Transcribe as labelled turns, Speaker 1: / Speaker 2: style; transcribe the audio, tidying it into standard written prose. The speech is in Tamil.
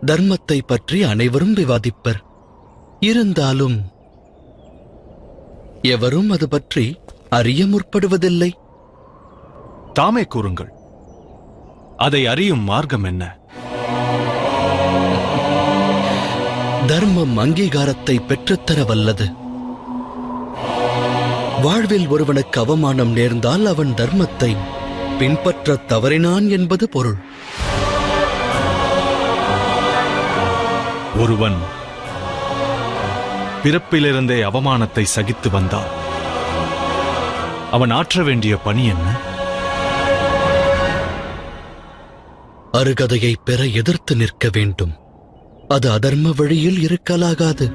Speaker 1: தர்மத்தை பற்றி அனைவரும் விவாதிப்பர். இருந்தாலும் எவரும் அது பற்றி அறிய முற்படுவதில்லை.
Speaker 2: தாமே கூறுங்கள், அதை அறியும் மார்க்கம் என்ன?
Speaker 1: தர்மம் அங்கீகாரத்தை பெற்றுத்தர வல்லது. வாழ்வில் ஒருவனுக்கு அவமானம் நேர்ந்தால் அவன் தர்மத்தை பின்பற்ற தவறினான் என்பது பொருள்.
Speaker 2: ஒருவன் பிறப்பிலிருந்தே அவமானத்தை சகித்து வந்தால் அவன் ஆற்ற வேண்டிய பணி என்ன?
Speaker 1: அருகதையை பெற எதிர்த்து நிற்க வேண்டும். அது அதர்ம வழியில் இருக்கலாகாது.